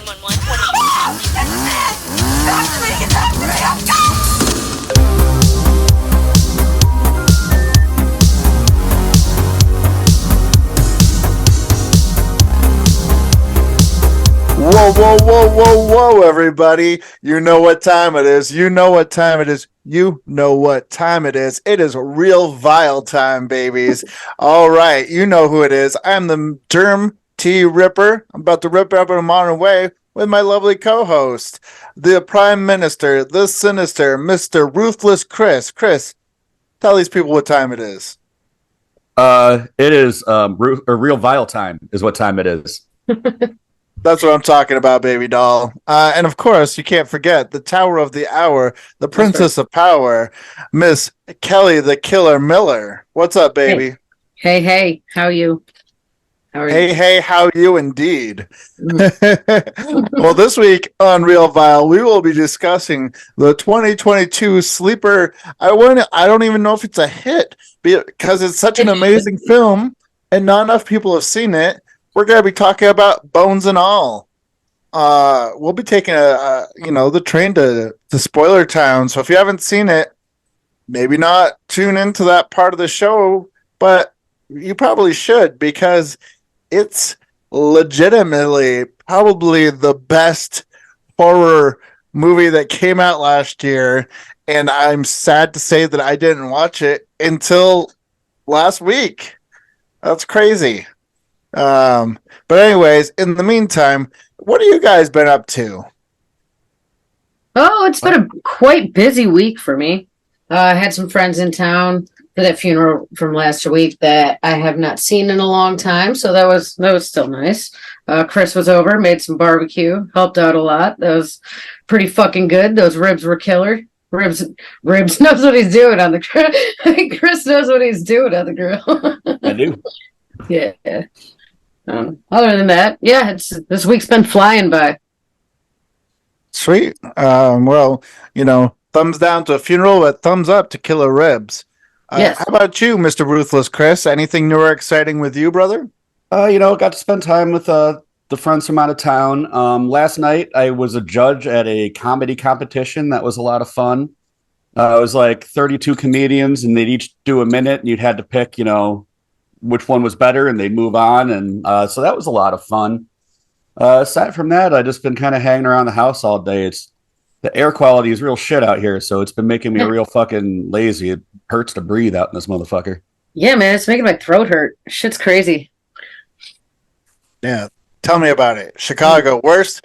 911. What do you... That's me! That's me! That's me! Whoa, whoa, whoa, whoa, whoa, everybody. You know what time it is. You know what time it is. You know what time it is. It is real vile time, babies. All right. You know who it is. I'm the Germ T Ripper. I'm about to rip it up in a modern way with my lovely co-host, the Prime Minister, the Sinister, Mr. Ruthless Chris. Chris, tell these people what time it is. It is real vile time is what time it is. That's what I'm talking about, baby doll. And of course, you can't forget the Tower of the Hour, the Princess of Power, Miss Kelli the Killer Miller. What's up, baby? Hey, how are you? Hey, how you indeed? Well, this week on Real Vile, we will be discussing the 2022 sleeper. I don't even know if it's a hit because it's such an amazing film and not enough people have seen it. We're going to be talking about Bones and All. We'll be taking the train to Spoiler Town. So if you haven't seen it, maybe not tune into that part of the show, but you probably should because it's legitimately probably the best horror movie that came out last year. And I'm sad to say that I didn't watch it until last week. That's crazy. But anyways, in the meantime, what have you guys been up to? Oh, it's been a quite busy week for me. I had some friends in town for that funeral from last week that I have not seen in a long time, so that was still nice. Chris was over, made some barbecue, helped out a lot. That was pretty fucking good. Those ribs were killer. Ribs knows what he's doing on the grill. Chris knows what he's doing on the grill. I do. Yeah. Other than that, yeah, this week's been flying by. Sweet. Well, thumbs down to a funeral, but thumbs up to killer ribs. Yes. How about you, Mr. Ruthless Chris? Anything new or exciting with you, brother? Got to spend time with the friends from out of town. Last night I was a judge at a comedy competition. That was a lot of fun. It was like 32 comedians, and they'd each do a minute, and you'd had to pick, which one was better, and they'd move on. And so that was a lot of fun. Aside from that, I've just been kind of hanging around the house all day. The air quality is real shit out here, so it's been making me real fucking lazy. It hurts to breathe out in this motherfucker. Yeah, man, it's making my throat hurt. Shit's crazy. Yeah, tell me about it. Chicago, worst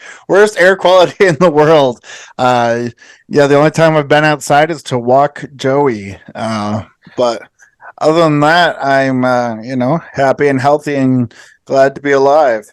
air quality in the world. The only time I've been outside is to walk Joey. But other than that, I'm, happy and healthy and glad to be alive.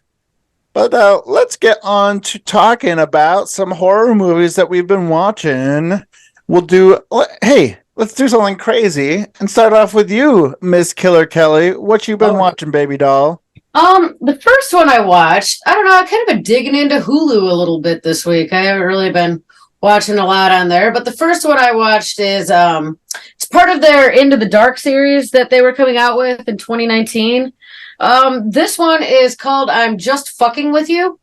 But let's get on to talking about some horror movies that we've been watching. Let's do something crazy and start off with you, Miss Killer Kelli. What you been watching, baby doll? The first one I watched, I don't know, I kind of been digging into Hulu a little bit this week. I haven't really been watching a lot on there, but the first one I watched is it's part of their Into the Dark series that they were coming out with in 2019. This one is called I'm Just Fucking With You,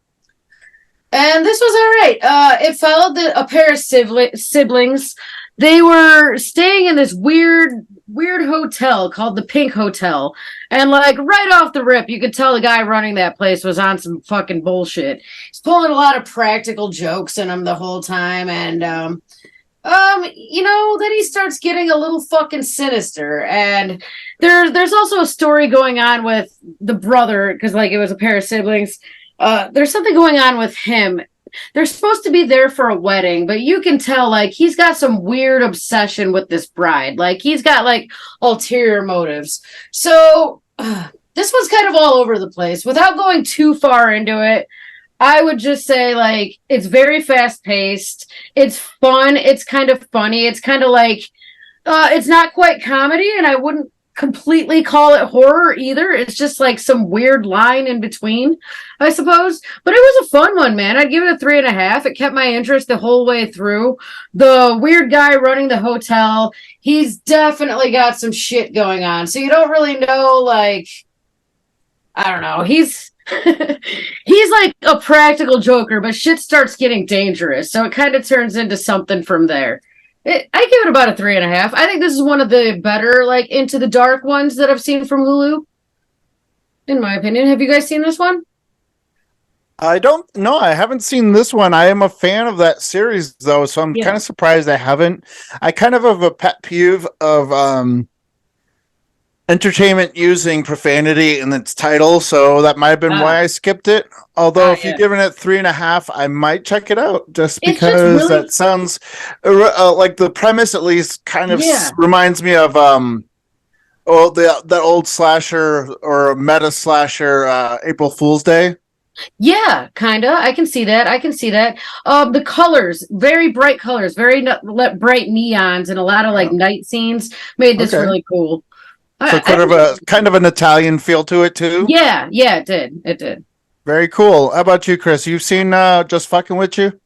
and this was all right. It followed a pair of siblings. They were staying in this weird hotel called the Pink Hotel, and like right off the rip you could tell the guy running that place was on some fucking bullshit. He's pulling a lot of practical jokes in him the whole time, and then he starts getting a little fucking sinister. And there's also a story going on with the brother, because like it was a pair of siblings. There's something going on with him. They're supposed to be there for a wedding, but you can tell like he's got some weird obsession with this bride. Like he's got like ulterior motives. So this was kind of all over the place. Without going too far into it, I would just say, like, it's very fast-paced. It's fun. It's kind of funny. It's kind of like, it's not quite comedy, and I wouldn't completely call it horror either. It's just, like, some weird line in between, I suppose. But it was a fun one, man. I'd give it a 3.5. It kept my interest the whole way through. The weird guy running the hotel, he's definitely got some shit going on. So you don't really know, like, I don't know. He's He's like a practical Joker, but shit starts getting dangerous, so it kind of turns into something from there. I give it about a 3.5. I think this is one of the better, like, Into the Dark ones that I've seen from Hulu. In my opinion, have you guys seen this one? I don't know. I haven't seen this one. I am a fan of that series, though, so I'm kind of surprised I haven't. I kind of have a pet peeve of entertainment using profanity in its title, so that might have been why I skipped it. Although, if you're giving it 3.5, I might check it out just because that sounds like the premise, at least, kind of reminds me of that old slasher or meta slasher, April Fool's Day. Yeah, kind of. I can see that. The colors, very bright colors, very bright neons, and a lot of like night scenes made this really cool. So kind of an Italian feel to it too. Yeah, it did. Very cool. How about you, Chris? You've seen Just Fucking With You?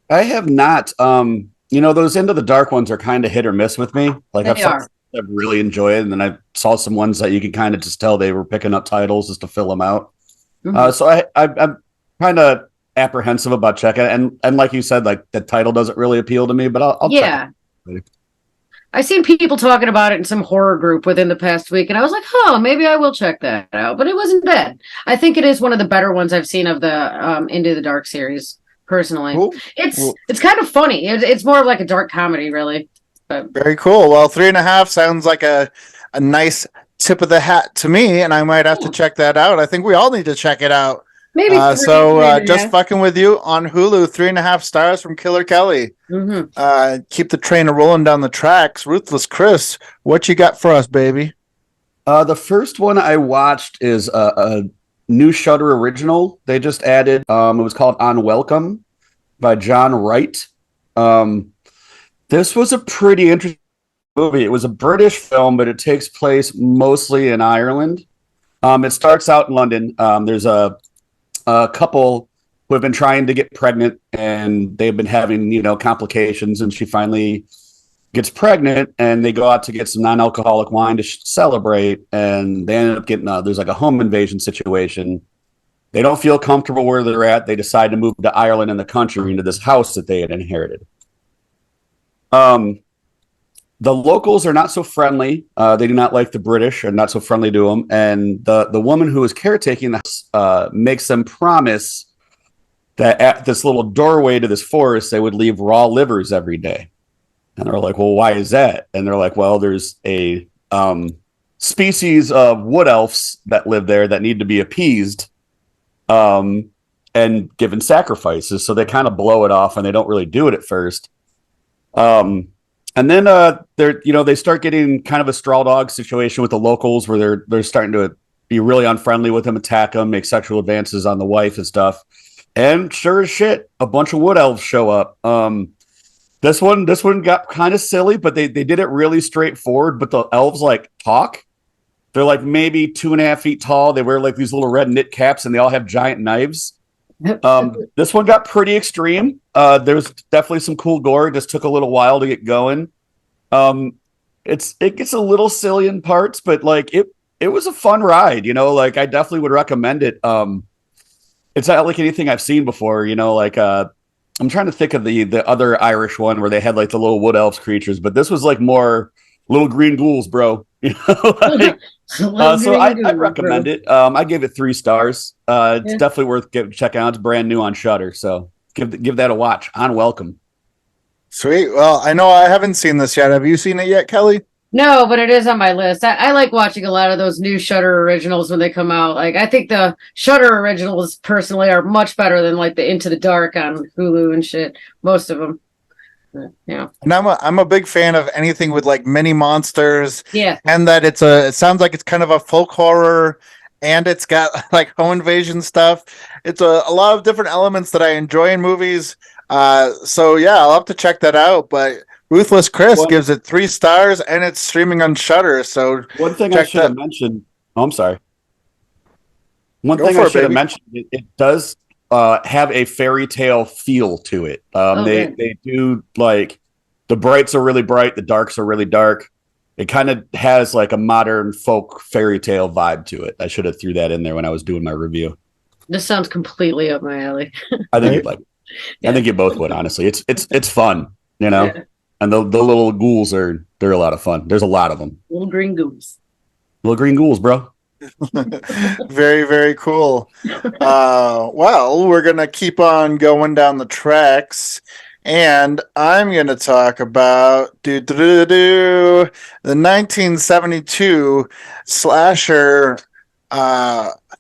I have not. Those Into the Dark ones are kind of hit or miss with me. Like I've really enjoyed it, and then I saw some ones that you could kind of just tell they were picking up titles just to fill them out. Mm-hmm. So I'm kind of apprehensive about checking it. And like you said, like the title doesn't really appeal to me, but I'll check it. I've seen people talking about it in some horror group within the past week, and I was like, oh, maybe I will check that out. But it wasn't bad. I think it is one of the better ones I've seen of the Into the Dark series, personally. Cool. It's kind of funny. It's more of like a dark comedy, really. But very cool. Well, 3.5 sounds like a nice tip of the hat to me, and I might have to check that out. I think we all need to check it out. Maybe Just Fucking With You on Hulu, 3.5 stars from Killer Kelli. Mm-hmm. Keep the train rolling down the tracks. Ruthless Chris, what you got for us, baby? The first one I watched is a new Shudder original. They just added. It was called Unwelcome by John Wright. This was a pretty interesting movie. It was a British film, but it takes place mostly in Ireland. It starts out in London. There's a couple who have been trying to get pregnant, and they've been having, complications, and she finally gets pregnant, and they go out to get some non-alcoholic wine to celebrate, and they end up getting there's like a home invasion situation. They don't feel comfortable where they're at. They decide to move to Ireland in the country into this house that they had inherited. The locals are not so friendly. They do not like the British and not so friendly to them. And the woman who is caretaking the house makes them promise that at this little doorway to this forest, they would leave raw livers every day. And they're like, well, why is that? And they're like, well, there's a species of wood elves that live there that need to be appeased and given sacrifices. So they kind of blow it off, and they don't really do it at first. And then they start getting kind of a straw dog situation with the locals, where they're starting to be really unfriendly with them, attack them, make sexual advances on the wife and stuff. And sure as shit, a bunch of wood elves show up. This one got kind of silly, but they did it really straightforward. But the elves like talk. They're like maybe 2.5 feet tall. They wear like these little red knit caps, and they all have giant knives. This one got pretty extreme. There's definitely some cool gore. It just took a little while to get going. It gets a little silly in parts, but like it was a fun ride, like I definitely would recommend it. It's not like anything I've seen before, like I'm trying to think of the other Irish one where they had like the little wood elves creatures, but this was like more little green ghouls, bro. So I'd recommend it. I gave it 3 stars. It's definitely worth checking out. It's brand new on Shudder, so give that a watch. Unwelcome. Sweet. Well, I know I haven't seen this yet. Have you seen it yet, Kelli? No, but it is on my list. I like watching a lot of those new Shudder originals when they come out. Like, I think the Shudder originals personally are much better than like the Into the Dark on Hulu and shit. Most of them. Yeah. And I'm a big fan of anything with like mini monsters. Yeah. And that it sounds like it's kind of a folk horror, and it's got like home invasion stuff. It's a lot of different elements that I enjoy in movies. So yeah, I'll have to check that out. But Ruthless Chris gives it 3 stars, and it's streaming on Shudder. So one thing I should have mentioned. Oh, I'm sorry. One thing I should have mentioned. It does have a fairy tale feel to it. They do, like, the brights are really bright, the darks are really dark. It kind of has like a modern folk fairy tale vibe to it. I should have threw that in there when I was doing my review. This sounds completely up my alley. I think you'd like it. I think you both would, honestly. It's fun, you know? Yeah. And the little ghouls they're a lot of fun. There's a lot of them. Little green goose. Little green ghouls, bro. Very, very cool. Well, we're gonna keep on going down the tracks, and I'm gonna talk about the 1972 slasher,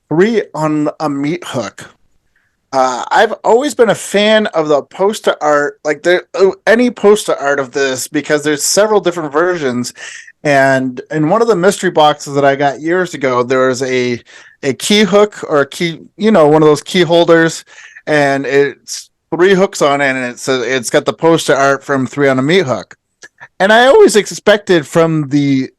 Three on a Meat Hook. I've always been a fan of the poster art, like any poster art of this, because there's several different versions. And in one of the mystery boxes that I got years ago, there was a key hook or a key, one of those key holders, and it's three hooks on it, and it's got the poster art from Three on a Meat Hook. And I always expected from the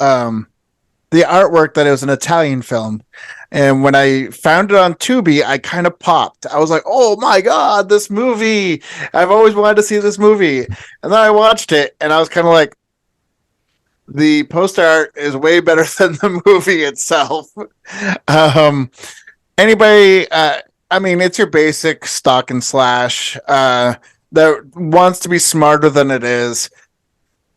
artwork that it was an Italian film. And when I found it on Tubi, I kind of popped. I was like, oh my God, this movie. I've always wanted to see this movie. And then I watched it, and I was kind of like, the poster art is way better than the movie itself. Anybody, it's your basic stock and slash that wants to be smarter than it is.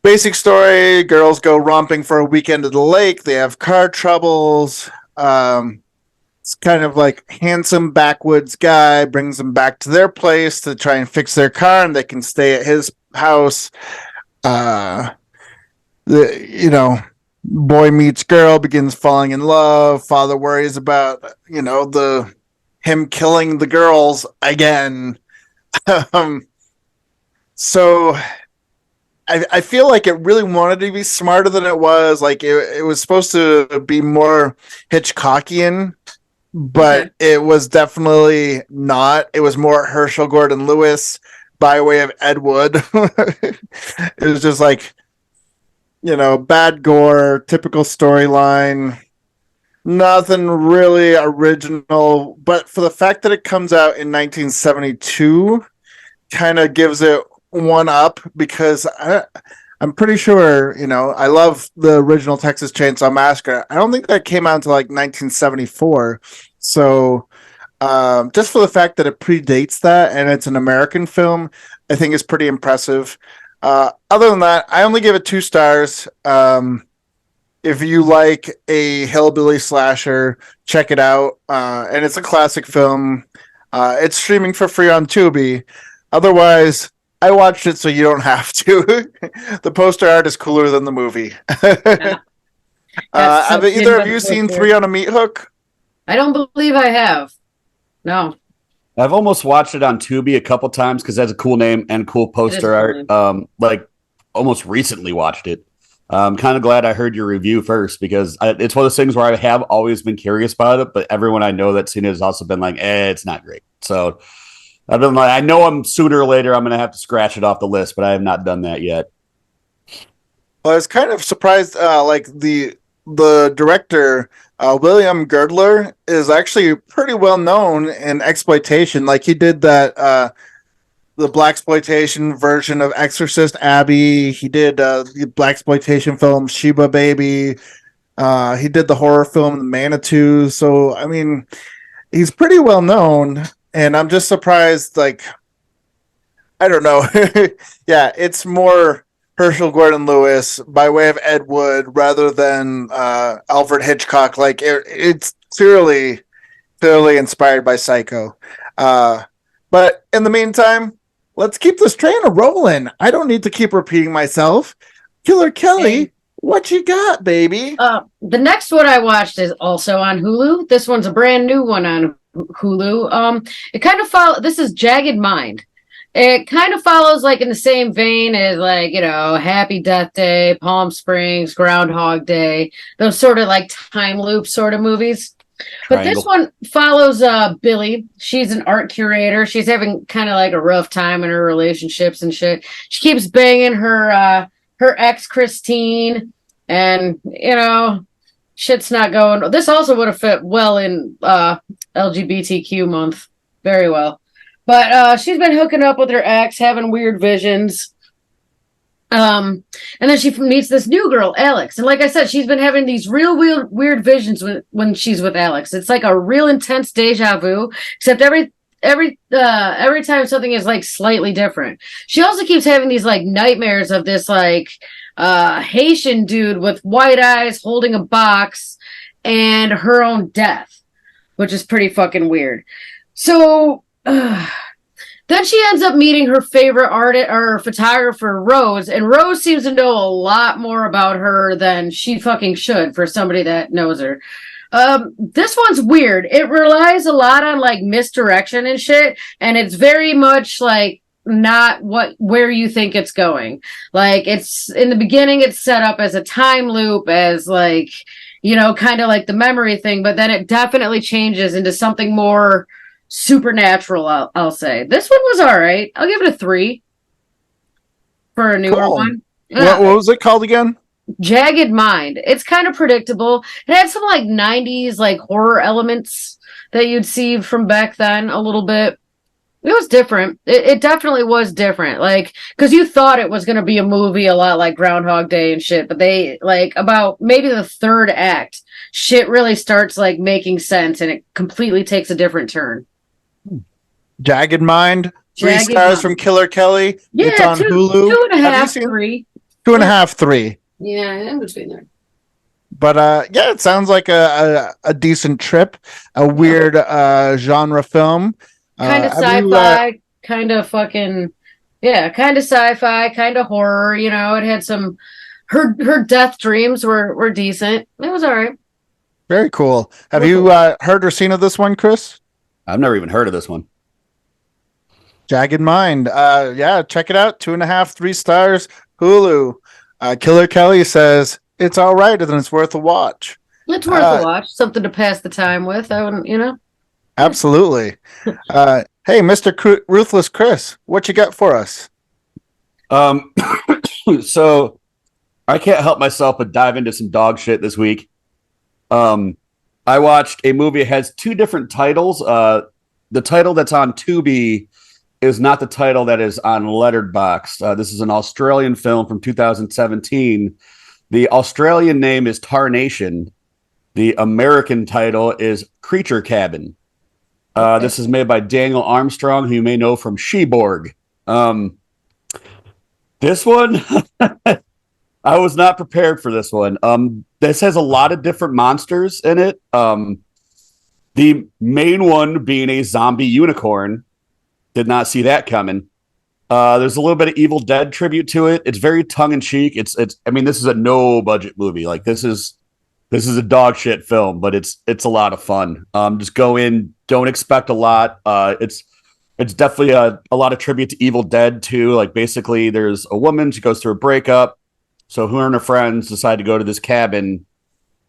Basic story, girls go romping for a weekend at the lake. They have car troubles. It's kind of like handsome backwoods guy brings them back to their place to try and fix their car, and they can stay at his house. Boy meets girl, begins falling in love. Father worries about, him killing the girls again. So I feel like it really wanted to be smarter than it was. Like it was supposed to be more Hitchcockian, but it was definitely not. It was more Herschel Gordon Lewis by way of Ed Wood. It was just like, bad gore, typical storyline, nothing really original. But for the fact that it comes out in 1972, kind of gives it one up, because I'm pretty sure, I love the original Texas Chainsaw Massacre. I don't think that came out until like 1974. So just for the fact that it predates that and it's an American film, I think is pretty impressive. Other than that, I only give it 2 stars. If you like a hillbilly slasher, check it out. And it's a classic film. It's streaming for free on Tubi. Otherwise, I watched it so you don't have to. The poster art is cooler than the movie. Yeah. Have either of you seen Three on a Meat Hook? I don't believe I have. No. I've almost watched it on Tubi a couple times because that's a cool name and cool poster art. Almost recently watched it. I'm kind of glad I heard your review first, because it's one of those things where I have always been curious about it, but everyone I know that's seen it has also been like, it's not great. So I've been like, I know sooner or later I'm going to have to scratch it off the list, but I have not done that yet. Well, I was kind of surprised. The director, William Girdler, is actually pretty well known in exploitation. Like he did that the blaxploitation version of Exorcist Abby. He did the blaxploitation film Sheba Baby. He did the horror film The Manitou. So I mean, he's pretty well known. And I'm just surprised, like, I don't know. Yeah, it's more Herschel Gordon Lewis by way of Ed Wood rather than Alfred Hitchcock. Like, it's clearly inspired by Psycho. But in the meantime, let's keep this train rolling. I don't need to keep repeating myself. Killer Kelly, what you got, baby? The next one I watched is also on Hulu. This one's a brand new one on Hulu. It kind of this is Jagged Mind. It kind of follows like in the same vein as like, Happy Death Day, Palm Springs, Groundhog Day, those sort of like time loop sort of movies. But this one follows Billy. She's an art curator. She's having kind of like a rough time in her relationships and shit. She keeps banging her ex Christine, and shit's not going. This also would have fit well in LGBTQ month very well. But she's been hooking up with her ex, having weird visions. And then she meets this new girl, Alex. And like I said, she's been having these real weird visions when she's with Alex. It's like a real intense deja vu, except every time something is like slightly different. She also keeps having these like nightmares of this like Haitian dude with white eyes holding a box and her own death, which is pretty fucking weird. So then she ends up meeting her favorite artist or photographer, Rose, and Rose seems to know a lot more about her than she fucking should for somebody that knows her. This one's weird. It relies a lot on like misdirection and shit, and it's very much like not where you think it's going. Like, it's in the beginning, it's set up as a time loop, as like, you know, kind of like the memory thing, but then it definitely changes into something more supernatural. I'll say this one was all right. I'll give it a 3 for a newer one. What was it called again? Jagged Mind. It's kind of predictable. It had some like 90s like horror elements that you'd see from back then a little bit. It was different. It definitely was different. Like, because you thought it was going to be a movie a lot like Groundhog Day and shit, but they, like, about maybe the third act, shit really starts, like, making sense, and it completely takes a different turn. Jagged Mind. 3 Jagged stars Mind. from Killer Kelly. Yeah, it's on Hulu. 2.5, 3. 2.5, 3. Yeah, in between there. But yeah, it sounds like a decent trip. A weird genre film. Kind of sci-fi, kind of fucking, yeah, kind of sci-fi, kind of horror. You know, it had some, her death dreams were decent. It was all right. Very cool. Have you heard or seen of this one, Chris? I've never even heard of this one. Jagged Mind. Yeah, check it out. 2.5, 3 stars. Hulu. Killer Kelly says it's all right and it's worth a watch. It's worth a watch. Something to pass the time with. I wouldn't, you know. Absolutely. Hey, Mr. Ruthless Chris, what you got for us? So I can't help myself but dive into some dog shit this week. I watched a movie that has 2 different titles. The title that's on Tubi is not the title that is on Letterboxd. This is an Australian film from 2017. The Australian name is Tarnation. The American title is Creature Cabin. This is made by Daniel Armstrong, who you may know from Sheborg. This one, I was not prepared for this one. This has a lot of different monsters in it. The main one being a zombie unicorn. Did not see that coming. There's a little bit of Evil Dead tribute to it. It's very tongue-in-cheek. It's. I mean, this is a no-budget movie. Like, this is a dog shit film, but it's a lot of fun. Just go in, don't expect a lot. It's definitely a lot of tribute to Evil Dead too. Like, basically, there's a woman, she goes through a breakup, so her and her friends decide to go to this cabin,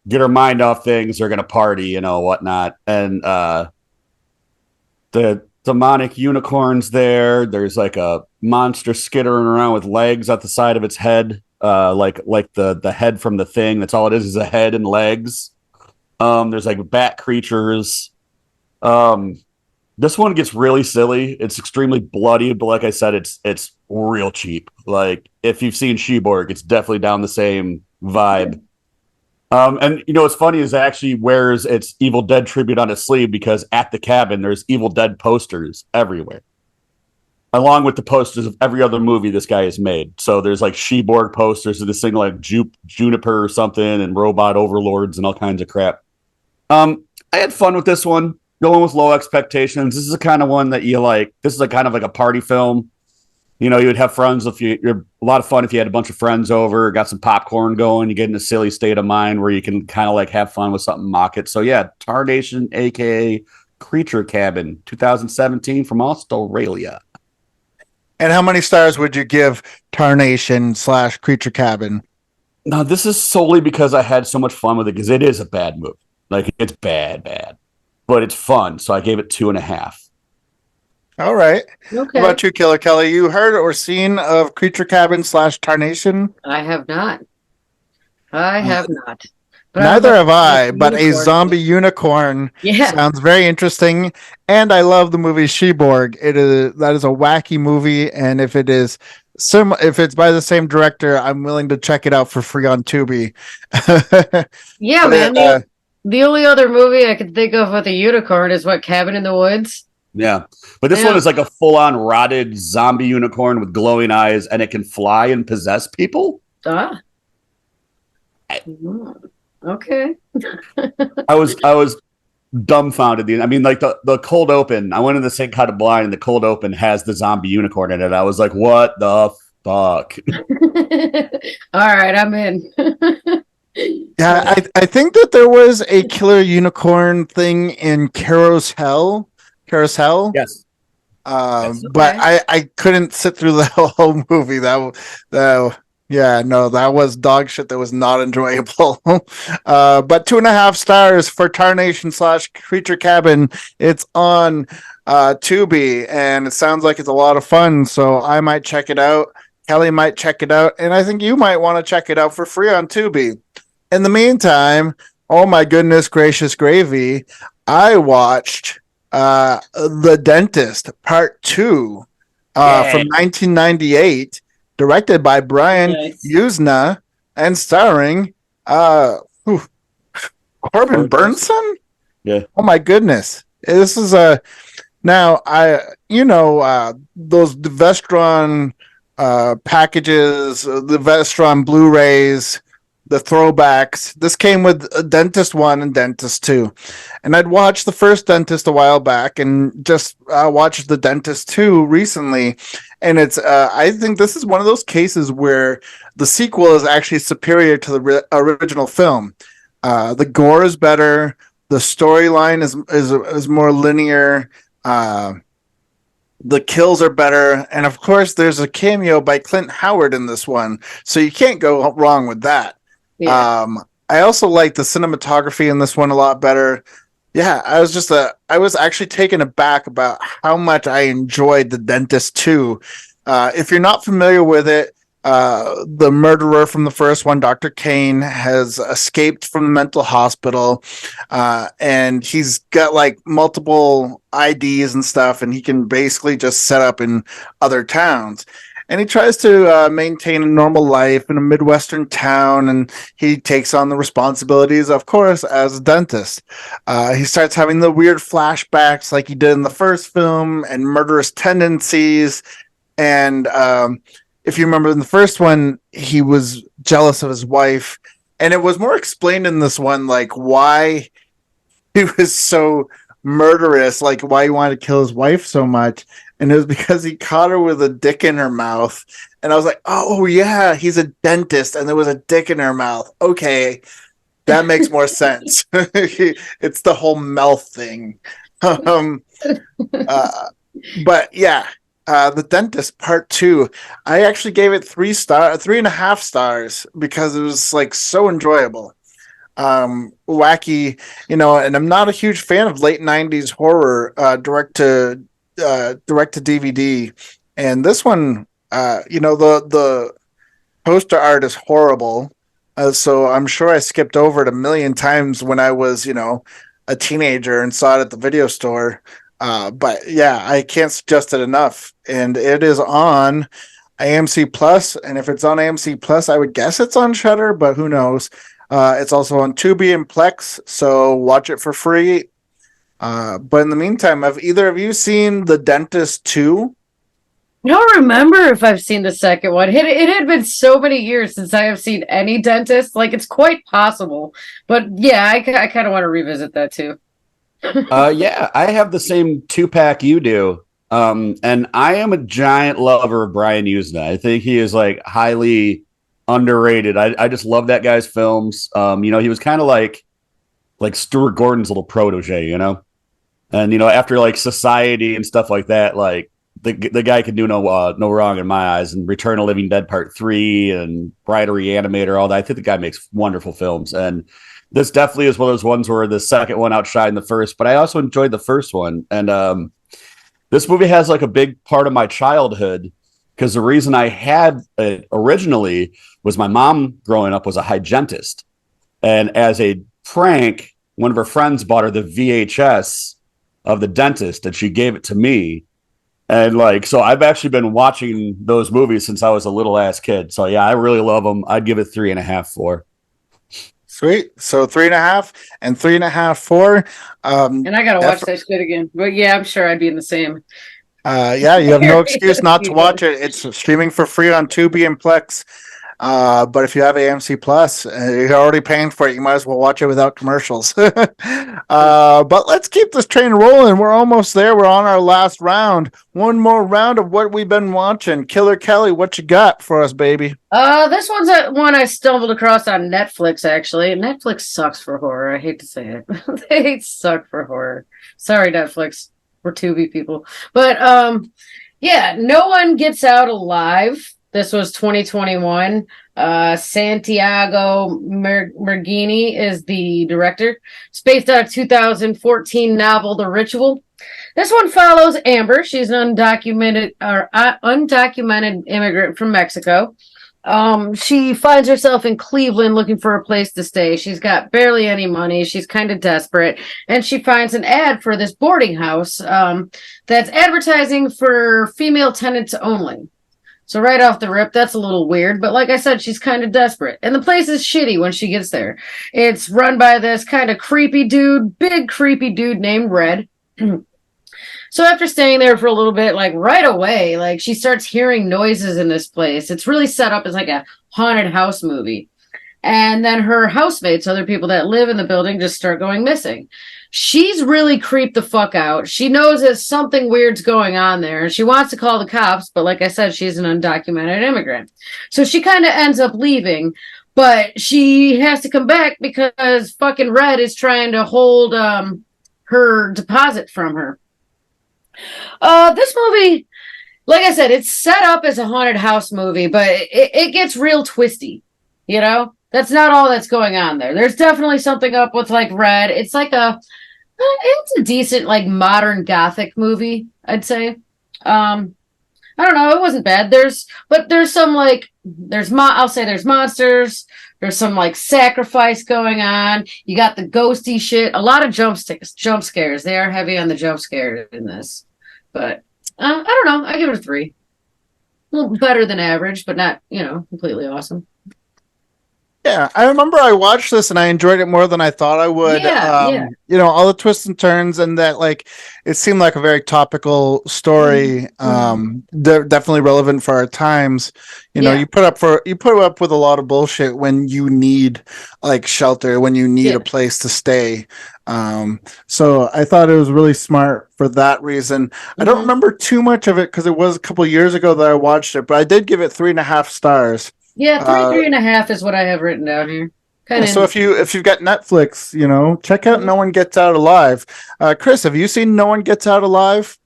get her mind off things. They're gonna party, you know, whatnot, and the demonic unicorns there. There's like a monster skittering around with legs at the side of its head. Like the head from The Thing. That's all it is a head and legs. There's like bat creatures. This one gets really silly. It's extremely bloody, but like I said, it's real cheap. Like, if you've seen Sheborg, it's definitely down the same vibe. And you know what's funny is it actually wears its Evil Dead tribute on its sleeve, because at the cabin there's Evil Dead posters everywhere, along with the posters of every other movie this guy has made. So there's like Sheborg posters of this thing like Juniper or something, and robot overlords and all kinds of crap. I had fun with this one, going with low expectations. This is the kind of one that you like. This is a kind of like a party film. You know, you would have friends if you're a lot of fun if you had a bunch of friends over, got some popcorn going, you get in a silly state of mind where you can kind of like have fun with something, mock it. So yeah, Tarnation, aka Creature Cabin, 2017 from Australia. And how many stars would you give Tarnation / Creature Cabin? Now, this is solely because I had so much fun with it, because it is a bad movie. Like, it's bad, but it's fun. So I gave it 2.5. All right. Okay. How about you, Killer Kelly? You heard or seen of Creature Cabin / Tarnation? I have not. But Neither have I, but a zombie unicorn sounds very interesting. And I love the movie Sheborg. That is a wacky movie, and if it is if it's by the same director, I'm willing to check it out for free on Tubi. Yeah, man. The only other movie I could think of with a unicorn is what, Cabin in the Woods? Yeah. But this one is like a full-on rotted zombie unicorn with glowing eyes, and it can fly and possess people. Okay. I was dumbfounded. I mean, like the cold open. I went in the same kind of blind, and the cold open has the zombie unicorn in it. I was like, what the fuck? All right, I'm in. Yeah, I think that there was a killer unicorn thing in Carousel. Yes. But I couldn't sit through the whole movie. That was dog shit. That was not enjoyable. But 2.5 stars for Tarnation / Creature Cabin. It's on Tubi, and it sounds like it's a lot of fun. So I might check it out. Kelly might check it out, and I think you might want to check it out for free on Tubi. In the meantime, oh my goodness gracious gravy, I watched The Dentist Part 2 from 1998, directed by Brian Usna and starring Corbin Burnson. Yeah. Oh my goodness. This is those Vestron packages, the Vestron Blu-rays, the throwbacks. This came with Dentist 1 and Dentist 2. And I'd watched the first Dentist a while back and just watched the Dentist 2 recently. And it's I think this is one of those cases where the sequel is actually superior to the original film. The gore is better. The storyline is more linear. The kills are better. And of course, there's a cameo by Clint Howard in this one. So you can't go wrong with that. Yeah. I also like the cinematography in this one a lot better. Yeah, I was actually taken aback about how much I enjoyed The Dentist 2. If you're not familiar with it, the murderer from the first one, Dr. Kane, has escaped from the mental hospital, and he's got like multiple IDs and stuff, and he can basically just set up in other towns. And he tries to maintain a normal life in a Midwestern town, and he takes on the responsibilities, of course, as a dentist. He starts having the weird flashbacks like he did in the first film and murderous tendencies. And if you remember in the first one, he was jealous of his wife. And it was more explained in this one, like why he was so murderous, like why he wanted to kill his wife so much. And it was because he caught her with a dick in her mouth. And I was like, oh, yeah, he's a dentist. And there was a dick in her mouth. Okay, that makes more sense. It's the whole mouth thing. But yeah, The Dentist Part 2. I actually gave it 3.5 stars because it was like so enjoyable. Wacky, and I'm not a huge fan of late 90s horror direct to DVD, and this one the poster art is horrible, so I'm sure I skipped over it a million times when I was a teenager and saw it at the video store, but yeah, I can't suggest it enough. And it is on AMC Plus, and if it's on AMC Plus, I would guess it's on Shudder, but who knows. It's also on Tubi and Plex, so watch it for free. But in the meantime, have either of you seen The Dentist 2? I don't remember if I've seen the second one. It had been so many years since I have seen any dentist. Like, it's quite possible. But yeah, I kind of want to revisit that too. Yeah, I have the same 2-pack you do. And I am a giant lover of Brian Usna. I think he is like highly underrated. I just love that guy's films. He was kind of like Stuart Gordon's little protege, and after like Society and stuff like that, like the guy can do no wrong in my eyes. And Return of Living Dead Part 3 and Bride of Reanimator, all that. I think the guy makes wonderful films, and this definitely is one of those ones where the second one outshined the first. But I also enjoyed the first one, and this movie has like a big part of my childhood. Because the reason I had it originally was my mom growing up was a hygienist. And as a prank, one of her friends bought her the VHS of The Dentist, and she gave it to me. And like, so I've actually been watching those movies since I was a little ass kid. So yeah, I really love them. I'd give it 3.5, 4. Sweet. So 3.5 and 3.5, 4. And I gotta watch that shit again. But yeah, I'm sure I'd be in the same. Yeah, you have no excuse not to watch it. It's streaming for free on Tubi and Plex. But if you have AMC Plus, you're already paying for it. You might as well watch it without commercials. But let's keep this train rolling. We're almost there. We're on our last round. One more round of what we've been watching. Killer Kelly, what you got for us, baby? This one's one I stumbled across on Netflix. Actually, Netflix sucks for horror. I hate to say it. They suck for horror. Sorry, Netflix. We're Tubi people, but yeah, No One Gets Out Alive. This was 2021. Santiago Mergini is the director. It's based on a 2014 novel, The Ritual. This one follows Amber. She's an undocumented immigrant from Mexico. She finds herself in Cleveland looking for a place to stay. She's got barely any money. She's kind of desperate. And she finds an ad for this boarding house that's advertising for female tenants only. So right off the rip, that's a little weird. But like I said, she's kind of desperate. And the place is shitty when she gets there. It's run by this kind of creepy dude, big creepy dude named Red. So after staying there for a little bit, like right away, like she starts hearing noises in this place. It's really set up as like a haunted house movie. And then her housemates, other people that live in the building, just start going missing. She's really creeped the fuck out. She knows that something weird's going on there. She wants to call the cops, but like I said, she's an undocumented immigrant. So she kind of ends up leaving, but she has to come back because fucking Red is trying to hold her deposit from her. This movie, like I said, it's set up as a haunted house movie, but it gets real twisty, you know? That's not all that's going on there. There's definitely something up with like Red. It's like it's a decent like modern gothic movie, I'd say. I don't know, it wasn't bad. There's some like I'll say there's monsters. There's some like sacrifice going on. You got the ghosty shit. A lot of jump scares. They are heavy on the jump scares in this. But I don't know. I give it a 3. A little better than average, but not, completely awesome. Yeah, I remember I watched this and I enjoyed it more than I thought I would. Yeah. All the twists and turns, and that like it seemed like a very topical story. They're definitely relevant for our times. You put up with a lot of bullshit when you need like shelter, when you need a place to stay. So I thought it was really smart for that reason. I don't remember too much of it because it was a couple years ago that I watched it, but I did give it 3.5 stars. Yeah, 3.5 is what I have written down here. So if you've got Netflix, check out No One Gets Out Alive. Chris, have you seen No One Gets Out Alive?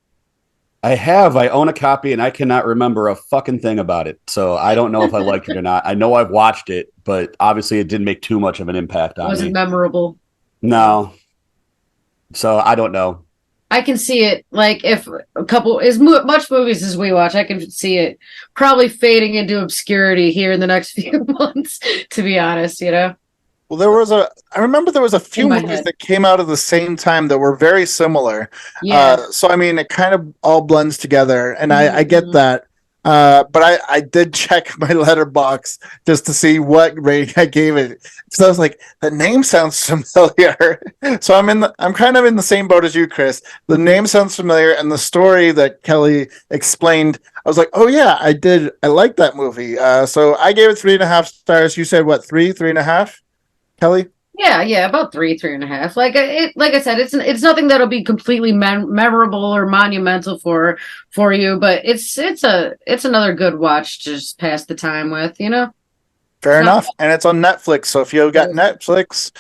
I have. I own a copy and I cannot remember a fucking thing about it. So I don't know if I liked it or not. I know I've watched it, but obviously it didn't make too much of an impact on me. Was it memorable? No. So I don't know. I can see it, like, if as much movies as we watch, I can see it probably fading into obscurity here in the next few months, to be honest, Well, I remember there was a few movies that came out at the same time that were very similar. Yeah. So, I mean, it kind of all blends together, and I get that. But I did check my letterbox just to see what rating I gave it. So I was like, the name sounds familiar. So I'm kind of in the same boat as you, Chris. The name sounds familiar, and the story that Kelly explained, I was like, oh yeah, I like that movie. So I gave it 3.5 stars. You said what, 3.5, Kelly? Yeah, about 3.5. Like I said, it's nothing that'll be completely memorable or monumental for you, but it's another good watch to just pass the time with, Fair enough, and it's on Netflix. So if you've got Netflix,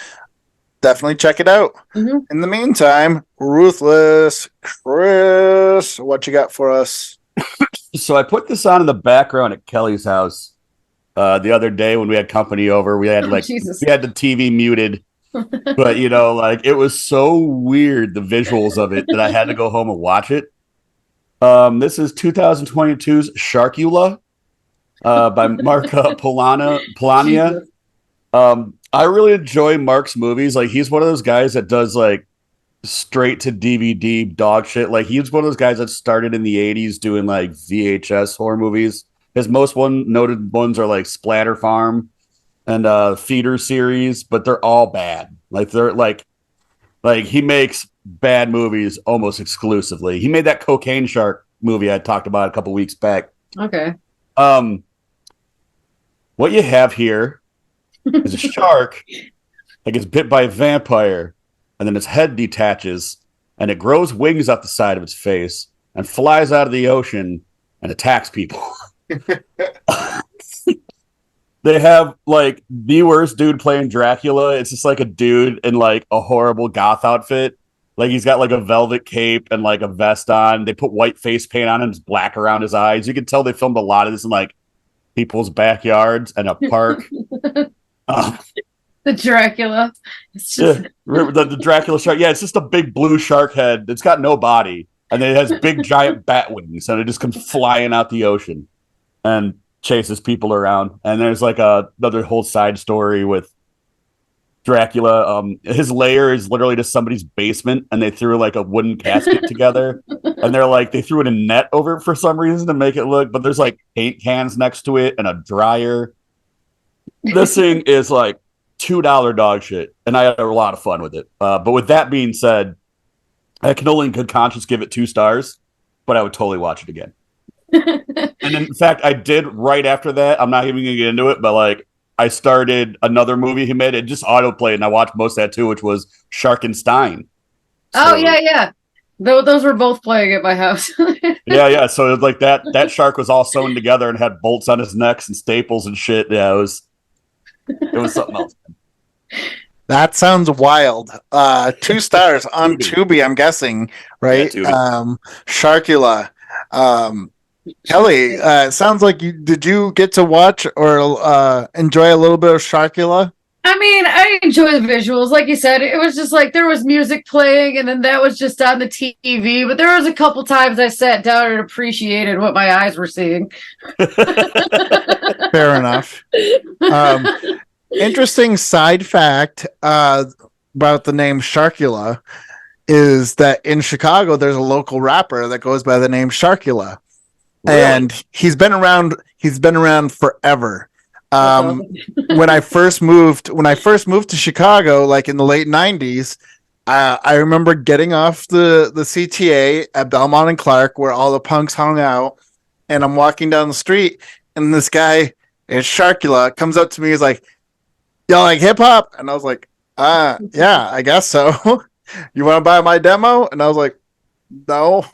definitely check it out. In the meantime, Ruthless Chris, what you got for us? So I put this on in the background at Kelly's house. The other day when we had company over, we had we had the TV muted, but it was so weird, the visuals of it, that I had to go home and watch it. This is 2022's Sharkula, by Mark Polania. I really enjoy Mark's movies. Like, he's one of those guys that does like straight to DVD dog shit. Like he was one of those guys that started in the 80s doing like VHS horror movies. His most noted ones are like Splatter Farm and Feeder series, but they're all bad. Like they're like he makes bad movies almost exclusively. He made that Cocaine Shark movie I talked about a couple weeks back. Okay. What you have here is a shark that gets bit by a vampire, and then its head detaches, and it grows wings off the side of its face and flies out of the ocean and attacks people. They have like the worst dude playing Dracula. It's just like a dude in like a horrible goth outfit. Like he's got like a velvet cape and like a vest on. They put white face paint on him, it's black around his eyes. You can tell they filmed a lot of this in like people's backyards and a park. The Dracula. It's just... the Dracula shark. Yeah, it's just a big blue shark head. It's got no body. And then it has big giant bat wings. And it just comes flying out the ocean and chases people around. And there's like another whole side story with Dracula. His lair is literally just somebody's basement. And they threw like a wooden casket together. And they threw in a net over it for some reason to make it look. But there's like paint cans next to it and a dryer. This thing is like $2 dog shit, and I had a lot of fun with it. But with that being said, I can only in good conscience give it 2 stars, but I would totally watch it again. And in fact, I did right after that. I'm not even gonna get into it, but like I started another movie he made. It just autoplayed, and I watched most of that too, which was Sharkenstein. Oh yeah. Those were both playing at my house. yeah. So it was like that shark was all sewn together and had bolts on his necks and staples and shit. Yeah, it was something else. That sounds wild. 2 stars on Tubi, I'm guessing, right? Yeah, Sharkula. Kelli, sounds like did you get to watch or enjoy a little bit of Sharkula? I mean, I enjoy the visuals. Like you said, it was just like there was music playing and then that was just on the TV. But there was a couple times I sat down and appreciated what my eyes were seeing. Fair enough. Interesting side fact about the name Sharkula is that in Chicago, there's a local rapper that goes by the name Sharkula. Really? And he's been around forever. When I first moved to Chicago, like in the late 90s, I remember getting off the CTA at Belmont and Clark where all the punks hung out, and I'm walking down the street and this guy, it's Sharkula, comes up to me, he's like, "Y'all like hip hop?" And I was like, yeah, I guess so. You want to buy my demo? And I was like, no.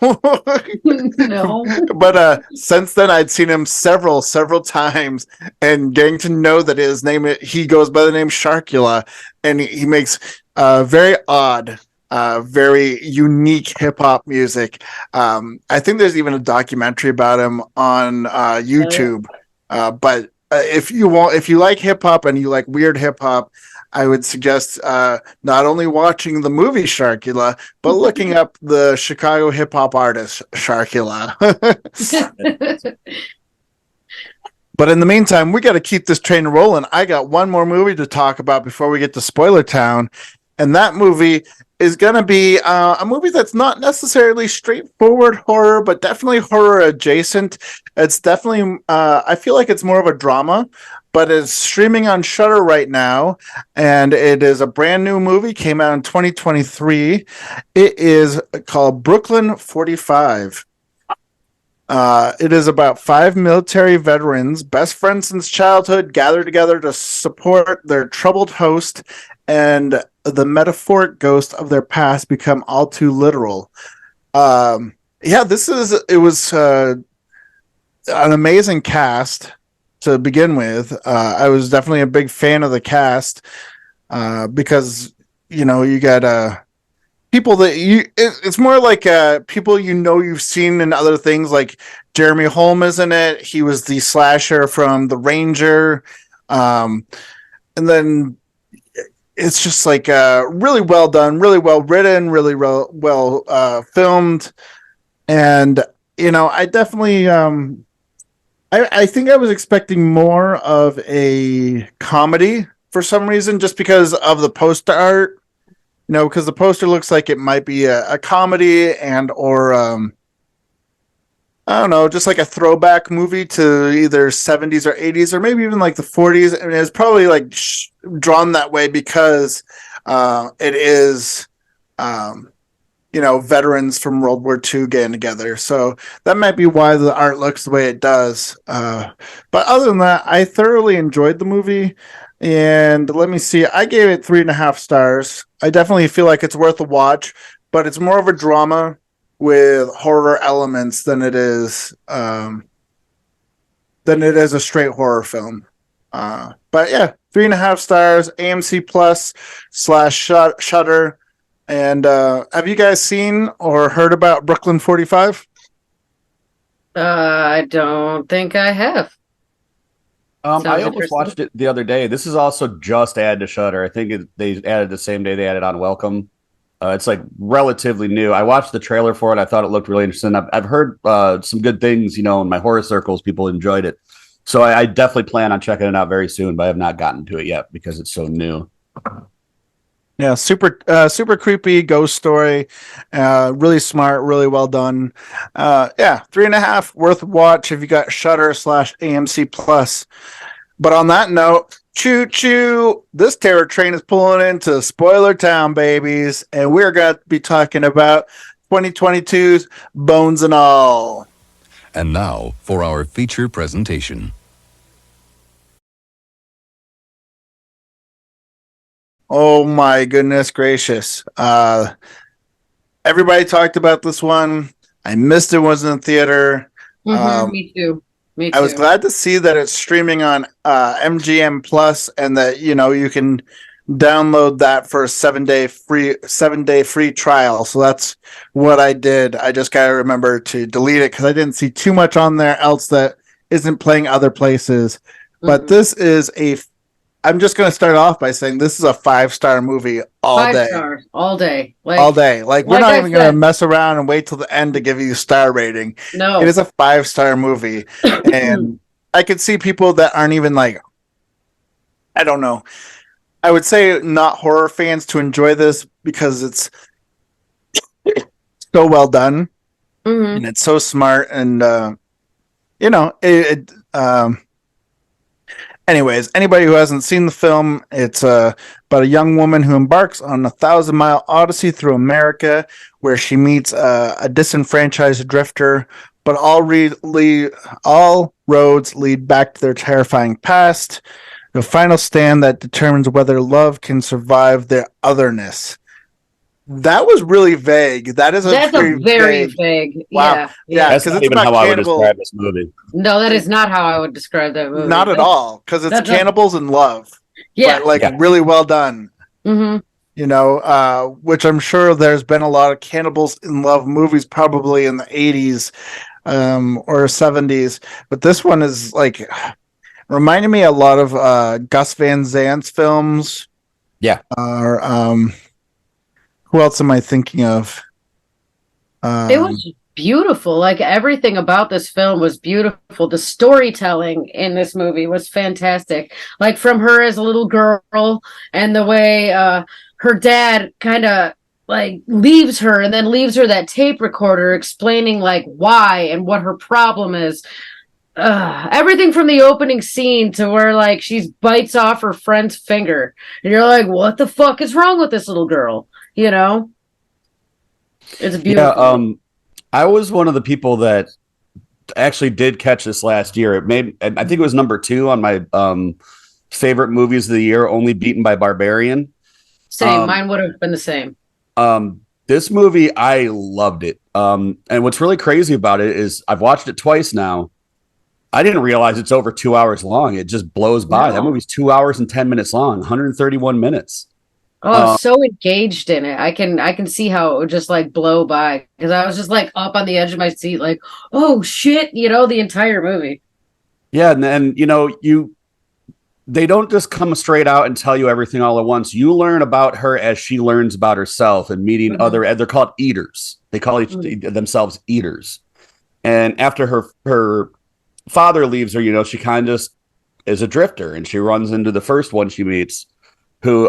No. But since then I'd seen him several times, and getting to know that he goes by the name Sharkula, and he makes very odd, very unique hip hop music. I think there's even a documentary about him on YouTube. But if you like hip hop and you like weird hip hop, I would suggest not only watching the movie Sharkula, but looking up the Chicago hip hop artist Sharkula. But in the meantime, we got to keep this train rolling. I got one more movie to talk about before we get to Spoiler Town, and that movie is going to be a movie that's not necessarily straightforward horror, but definitely horror adjacent. It's definitely, I feel like it's more of a drama, but it's streaming on Shudder right now, and it is a brand new movie, came out in 2023. It is called Brooklyn 45. It is about 5 military veterans, best friends since childhood, gather together to support their troubled host, and the metaphoric ghost of their past become all too literal. It was an amazing cast to begin with. I was definitely a big fan of the cast because, you got people that it's more like people you've seen in other things, like Jeremy Holm is in it. He was the slasher from The Ranger. And then it's just like really well done, really well written, really well filmed. And, I definitely, I think I was expecting more of a comedy for some reason, just because of the poster art. because the poster looks like it might be a comedy or I don't know, just like a throwback movie to either 70s or 80s or maybe even like the 40s. And it's probably like drawn that way because it is, veterans from World War II getting together. So that might be why the art looks the way it does. But other than that, I thoroughly enjoyed the movie. And let me see, I gave it 3.5 stars. I definitely feel like it's worth a watch, but it's more of a drama with horror elements than it is a straight horror film. But yeah, 3.5 stars, AMC Plus / Shutter. And have you guys seen or heard about Brooklyn 45? I don't think I have. I almost watched it the other day. This is also just added to Shutter. I think they added the same day they added Unwelcome. It's like relatively new. I watched the trailer for it. I thought it looked really interesting. I've heard some good things, in my horror circles. People enjoyed it. So I definitely plan on checking it out very soon, but I have not gotten to it yet because it's so new. Yeah, super creepy ghost story. Really smart, really well done. 3.5 worth a watch if you got Shutter / AMC Plus. But on that note, choo choo, this terror train is pulling into Spoiler Town, babies, and we're going to be talking about 2022's Bones and All. And now for our feature presentation. Oh my goodness gracious. Everybody talked about this one. I missed it, wasn't in theater. Me too. I was glad to see that it's streaming on MGM Plus and that you can download that for a 7-day free trial. So that's what I did. I just gotta remember to delete it because I didn't see too much on there else that isn't playing other places. But this is I'm just going to start off by saying this is a 5-star movie all day. 5 stars all day. All day. Like we're not even going to mess around and wait till the end to give you a star rating. No. It is a 5-star movie. And I could see people that aren't even like, I don't know. I would say not horror fans to enjoy this because it's so well done. And it's so smart. And, anyways, anybody who hasn't seen the film, it's about a young woman who embarks on a 1,000-mile odyssey through America where she meets a disenfranchised drifter, but all roads lead back to their terrifying past. The final stand that determines whether love can survive their otherness. That was really vague. That's a very vague. Wow. Yeah. That's not even how I would describe this movie. No, that is not how I would describe that movie. Not at all, because it's cannibals and love. Yeah. But, really well done. Which I'm sure there's been a lot of cannibals in love movies probably in the 80s or 70s. But this one is reminded me a lot of Gus Van Sant's films. Yeah. Or who else am I thinking of? It was beautiful. Everything about this film was beautiful. The storytelling in this movie was fantastic. From her as a little girl and the way her dad kind of leaves her and then leaves her that tape recorder explaining why and what her problem is. Everything from the opening scene to where she bites off her friend's finger and you're like, what the fuck is wrong with this little girl? It's beautiful. Yeah, I was one of the people that actually did catch this last year. I think it was number 2 on my favorite movies of the year, only beaten by Barbarian. Same. Mine would have been the same. This movie, I loved it. And what's really crazy about it is I've watched it twice now. I didn't realize it's over 2 hours long. It just blows by. No. That movie's 2 hours and 10 minutes long, 131 minutes. Oh, so engaged in it. I can see how it would just blow by because I was just up on the edge of my seat, oh shit, the entire movie. Yeah, and they don't just come straight out and tell you everything all at once. You learn about her as she learns about herself and meeting other. They're called eaters. They call themselves eaters. And after her father leaves her, she kind of just is a drifter, and she runs into the first one she meets, who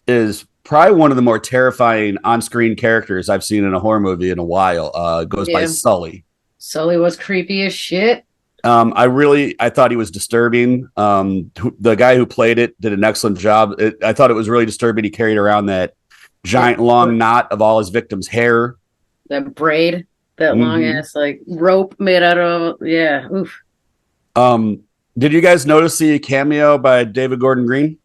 is probably one of the more terrifying on-screen characters I've seen in a horror movie in a while. Goes by Sully. Sully was creepy as shit. I thought he was disturbing. The guy who played it did an excellent job. I thought it was really disturbing. He carried around that giant long knot of all his victims' hair. That braid, that long ass like rope made out of oof. Did you guys notice the cameo by David Gordon Green?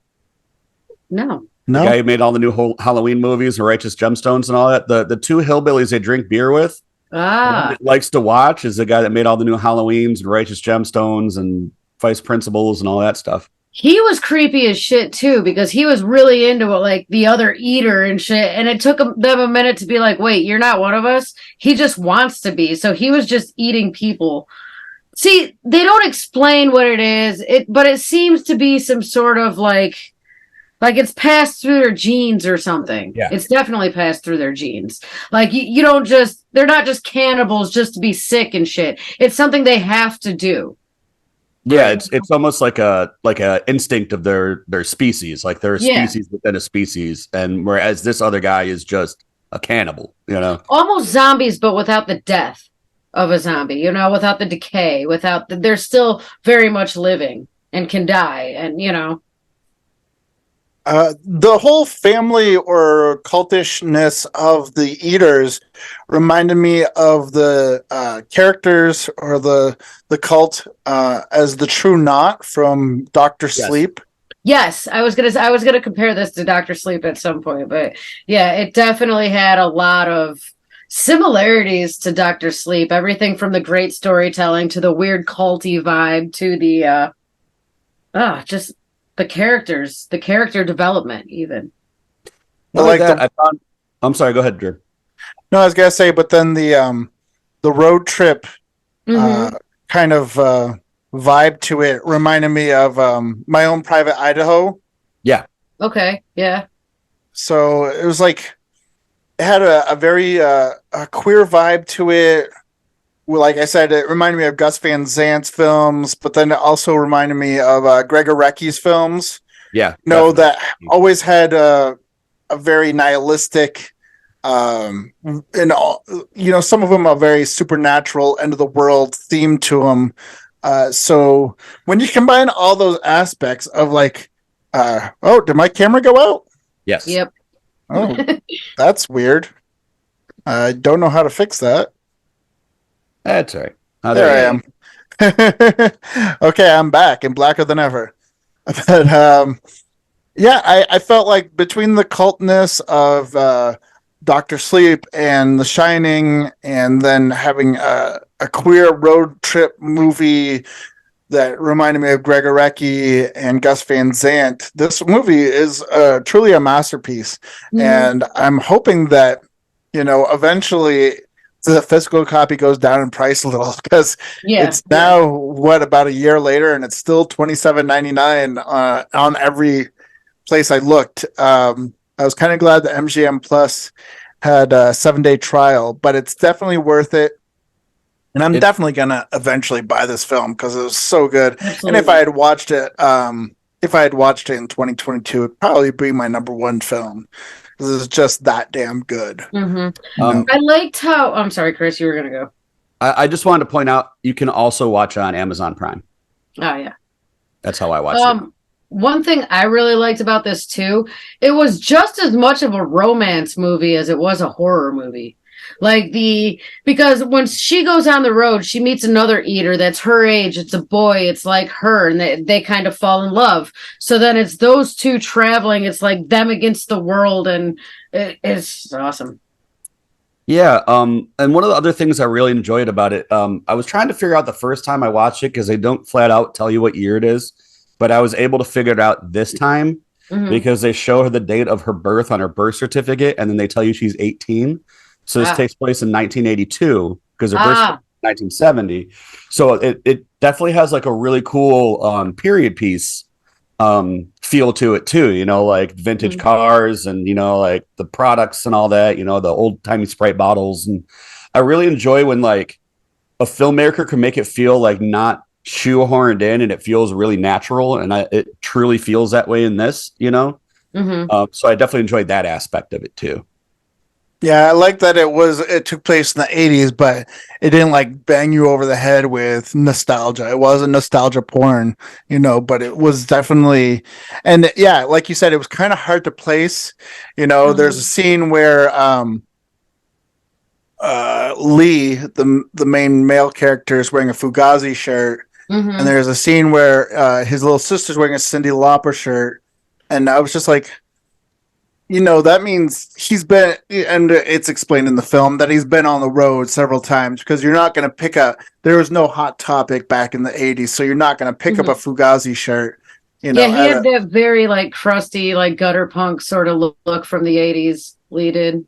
No. The guy who made all the new Halloween movies and Righteous Gemstones and all that. The two hillbillies they drink beer with. Likes to watch is the guy that made all the new Halloweens and Righteous Gemstones and Vice Principals and all that stuff. He was creepy as shit too, because he was really into it, like the other eater and shit. And it took them a minute to be like, wait, you're not one of us. He just wants to be. So he was just eating people. See, they don't explain what it is, but it seems to be some sort of like it's passed through their genes or something. Yeah. It's definitely passed through their genes. Like you don't just, they're not just cannibals just to be sick and shit. It's something they have to do. Yeah, it's almost like a instinct of their species. Like they're a species within a species, and whereas this other guy is just a cannibal, you know. Almost zombies, but without the death of a zombie, you know, without the decay, they're still very much living and can die, and you know. The whole family or cultishness of the eaters reminded me of the characters or the cult as the True Knot from Dr. Sleep. Yes, I was gonna compare this to Dr. Sleep at some point, but yeah, it definitely had a lot of similarities to Dr. Sleep. Everything from the great storytelling to the weird culty vibe to the just the characters, the character development, even. I'm sorry. Go ahead, Drew. No, I was gonna say, but then the road trip kind of vibe to it reminded me of My Own Private Idaho. Yeah. Okay. Yeah. So it was like it had a very a queer vibe to it. Well, like I said, it reminded me of Gus Van Zant's films, but then it also reminded me of Gregor Recki's films. Yeah, that always had a very nihilistic, and some of them are very supernatural, end of the world theme to them. So when you combine all those aspects of like, did my camera go out? Yes. Yep. Oh, that's weird. I don't know how to fix that. That's all right. There I am. Okay, I'm back and blacker than ever. But I felt like between the cultness of Dr. Sleep and The Shining, and then having a queer road trip movie that reminded me of Gregor Recki and Gus Van Sant, this movie is truly a masterpiece. Mm-hmm. And I'm hoping that, eventually the physical copy goes down in price a little, because it's now about a year later and it's still $27.99 on every place I looked. I was kind of glad that MGM Plus had a 7-day trial, but it's definitely worth it. And I'm definitely gonna eventually buy this film because it was so good. Absolutely. And if I had watched it, in 2022, it'd probably be my number one film. This is just that damn good. Mm-hmm. I liked how. I'm sorry, Chris, you were gonna go. I just wanted to point out you can also watch it on Amazon Prime. Oh yeah, that's how I watched it. One thing I really liked about this too, it was just as much of a romance movie as it was a horror movie. Because when she goes on the road, she meets another eater that's her age. It's a boy. It's like her, and they kind of fall in love. So then it's those two traveling. It's like them against the world, and it's awesome. Yeah. And one of the other things I really enjoyed about it, I was trying to figure out the first time I watched it because they don't flat out tell you what year it is, but I was able to figure it out this time because they show her the date of her birth on her birth certificate, and then they tell you she's 18. So this takes place in 1982 because her birth was 1970. So it definitely has like a really cool period piece feel to it too. Like vintage cars and like the products and all that. The old timey Sprite bottles, and I really enjoy when like a filmmaker can make it feel like not shoehorned in, and it feels really natural. And it truly feels that way in this. So I definitely enjoyed that aspect of it too. Yeah, I like that it took place in the 80s, but it didn't like bang you over the head with nostalgia. It wasn't nostalgia porn, but it was definitely, and yeah, like you said, it was kind of hard to place. There's a scene where Lee, the main male character, is wearing a Fugazi shirt, and there's a scene where his little sister's wearing a Cyndi Lauper shirt, and I was just like, that means he's been, and it's explained in the film that he's been on the road several times, because you're not going to there was no Hot Topic back in the 80s, so you're not going to pick up a Fugazi shirt. He had that very like crusty, like gutter punk sort of look from the 80s. Lee did.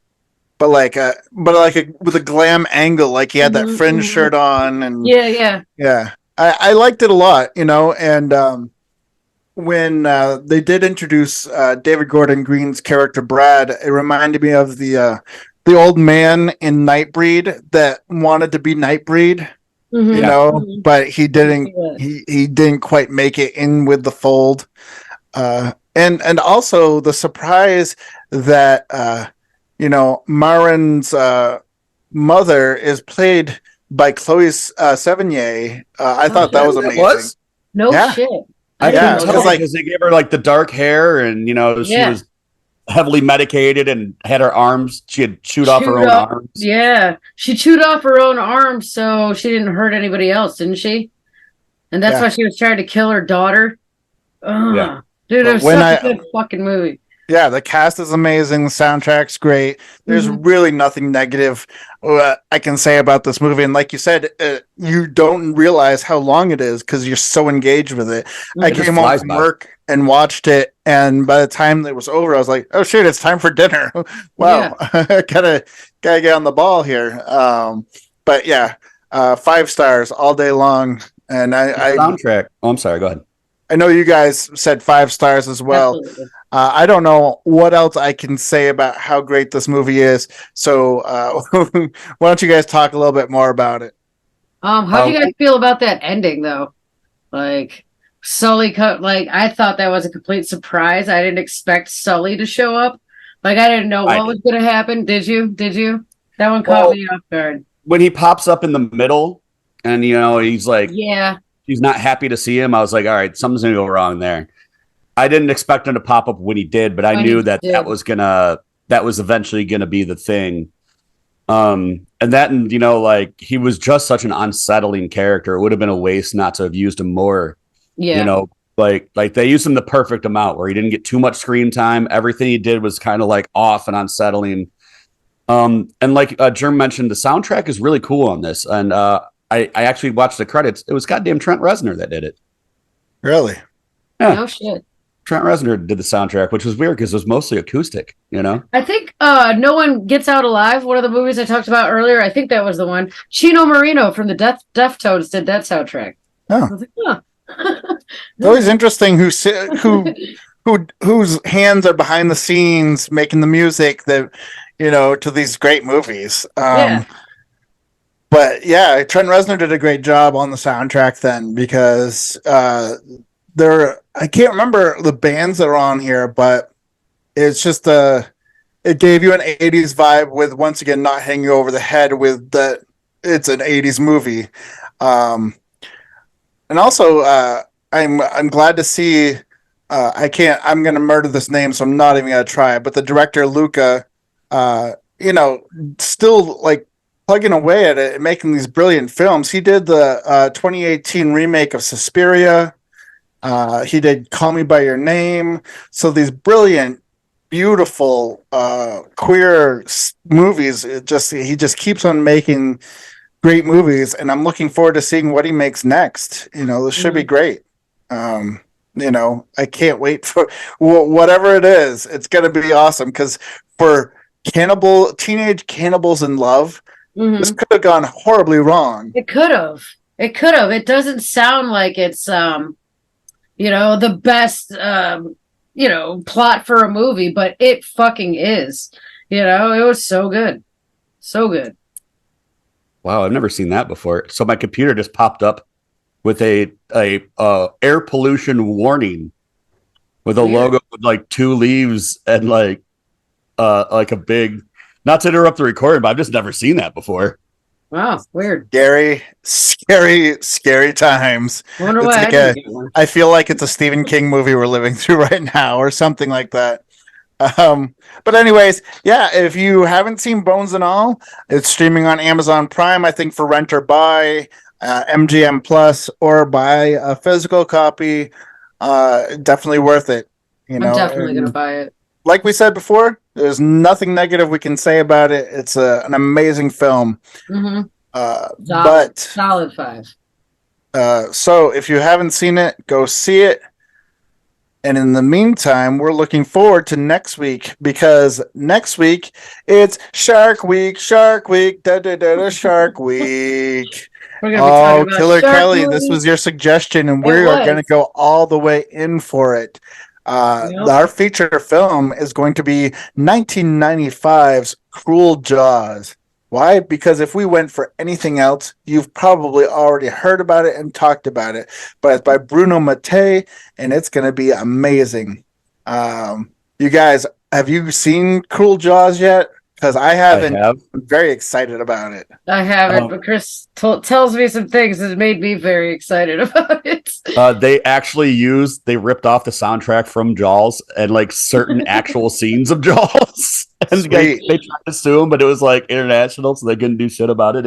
But with a glam angle, like he had that fringe shirt on, and yeah. I liked it a lot, and when they did introduce David Gordon Green's character Brad, it reminded me of the old man in Nightbreed that wanted to be Nightbreed, but he didn't. He didn't quite make it in with the fold, and also the surprise that Marin's mother is played by Chloe Sevigny. I thought that was amazing. No shit. I didn't tell because they gave her like the dark hair, and she was heavily medicated and had her arms. She had chewed off her own arms. Yeah, she chewed off her own arms, so she didn't hurt anybody else, didn't she? And that's why she was trying to kill her daughter. Dude, it was such a good fucking movie. Yeah, the cast is amazing. The soundtrack's great. There's really nothing negative I can say about this movie. And like you said, you don't realize how long it is because you're so engaged with it. I came home from work and watched it, and by the time it was over, I was like, "Oh shit, it's time for dinner!" Wow, gotta get on the ball here. But yeah, 5 stars all day long. And I soundtrack. Oh, I'm sorry. Go ahead. I know you guys said 5 stars as well. I don't know what else I can say about how great this movie is. So why don't you guys talk a little bit more about it? How do you guys feel about that ending, though? Like Sully, I thought that was a complete surprise. I didn't expect Sully to show up. Like I didn't know what was going to happen. Did you? That one caught me off guard. When he pops up in the middle, and he's like, he's not happy to see him. I was like, all right, something's gonna go wrong there. I didn't expect him to pop up when he did, but I knew that was eventually gonna be the thing. And he was just such an unsettling character. It would have been a waste not to have used him more. Yeah. Like they used him the perfect amount where he didn't get too much screen time. Everything he did was kind of like off and unsettling. And like Germ mentioned, the soundtrack is really cool on this. And I actually watched the credits. It was goddamn Trent Reznor that did it. Really? Yeah. No shit. Trent Reznor did the soundtrack, which was weird because it was mostly acoustic, I think No One Gets Out Alive, one of the movies I talked about earlier, I think that was the one. Chino Marino from the Deftones did that soundtrack. Oh. I was like, It's always interesting whose hands are behind the scenes making the music that, to these great movies. But yeah, Trent Reznor did a great job on the soundtrack then, because I can't remember the bands that are on here, but it's just it gave you an 80s vibe with, once again, not hanging you over the head with that it's an 80s movie. And also I'm glad to see I'm gonna murder this name, so I'm not even gonna try, but the director Luca still like plugging away at it and making these brilliant films. He did the 2018 remake of Suspiria. He did Call Me by Your Name. So these brilliant, beautiful queer movies. He just keeps on making great movies, and I'm looking forward to seeing what he makes next. This should be great. I can't wait for whatever it is. It's gonna be awesome, because for teenage cannibals in love, this could have gone horribly wrong. It could have. It doesn't sound like it's the best plot for a movie, but it fucking is. It was so good. So good. Wow, I've never seen that before. So my computer just popped up with a air pollution warning with a logo with like 2 leaves and like a big. Not to interrupt the recording, but I've just never seen that before. Wow, weird. Scary times. I wonder It's why like I didn't get one. I feel like it's a Stephen King movie we're living through right now, or something like that. But anyways, yeah, if you haven't seen Bones and All, it's streaming on Amazon Prime, I think, for rent or buy, MGM Plus, or buy a physical copy. Definitely worth it. I'm definitely gonna buy it. Like we said before, there's nothing negative we can say about it. It's an amazing film. Mm-hmm. Solid 5. So if you haven't seen it, go see it. And in the meantime, we're looking forward to next week, because next week it's Shark Week, Shark Week, Shark Week. We're gonna be talking about Killer Shark Kelly, movies. this was your suggestion, and we It are was. going to go all the way in for it. Yep. Our feature film is going to be 1995's Cruel Jaws. Why? Because if we went for anything else, you've probably already heard about it and talked about it. But it's by Bruno Mattei, and it's going to be amazing. You guys, have you seen Cruel Jaws yet? Because I haven't. I have. I'm very excited about it. I haven't, but Chris tells me some things that made me very excited about it. They ripped off the soundtrack from Jaws and like certain actual scenes of Jaws. And they tried to sue him, but it was like international, so they couldn't do shit about it.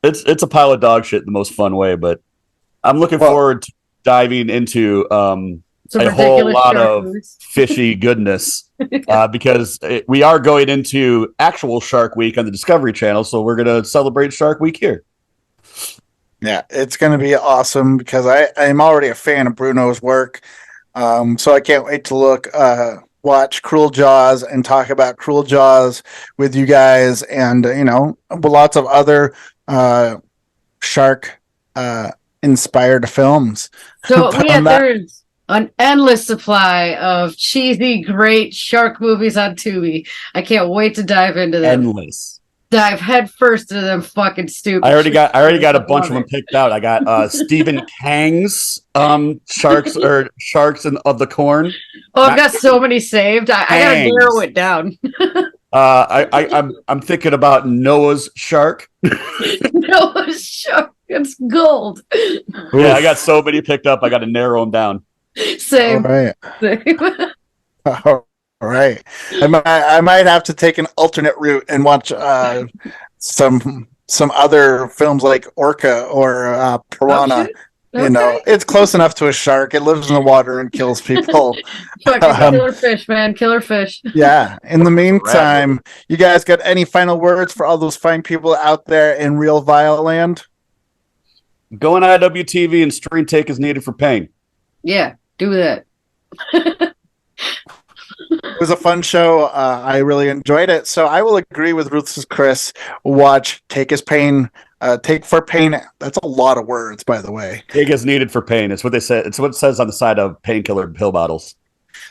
It's a pile of dog shit in the most fun way, but I'm looking forward to diving into a whole lot of fishy goodness because we are going into actual Shark Week on the Discovery Channel, so we're going to celebrate Shark Week here. Yeah, it's going to be awesome because I'm already a fan of Bruno's work, so I can't wait to watch Cruel Jaws and talk about Cruel Jaws with you guys, and lots of other shark inspired films. So there's an endless supply of cheesy, great shark movies on Tubi. I can't wait to dive into them. Endless. Dive head first into them fucking stupid. I already got a bunch of them picked out. I got Stephen Kang's Sharks of the Corn. Oh, I've got so many saved. I gotta narrow it down. I'm thinking about Noah's Shark. Noah's Shark. It's gold. Yeah, I got so many picked up. I got to narrow them down. Same. All right. Same. All right. I might have to take an alternate route and watch some other films like Orca or Piranha. Okay. It's close enough to a shark. It lives in the water and kills people. Fucking killer fish, man. Killer fish. Yeah. In the meantime, you guys got any final words for all those fine people out there in real Vile land? Go on IWTV and screen take is needed for pain. Yeah, do that. It was a fun show. I really enjoyed it. So I will agree with Ruthless Chris. Watch Take His Pain. Take for Pain. That's a lot of words, by the way. Take is needed for pain. It's what they said. It's what it says on the side of painkiller pill bottles.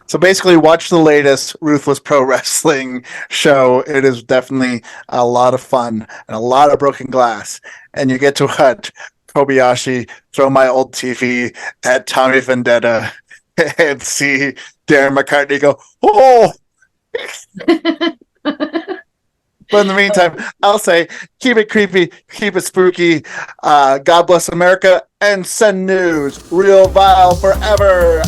So basically, watch the latest Ruthless Pro Wrestling show. It is definitely a lot of fun and a lot of broken glass. And you get to watch Kobayashi throw my old TV at Tommy Vendetta and see Darren McCartney go, oh! But in the meantime, I'll say, keep it creepy, keep it spooky. God bless America, and send news. Real Vile forever.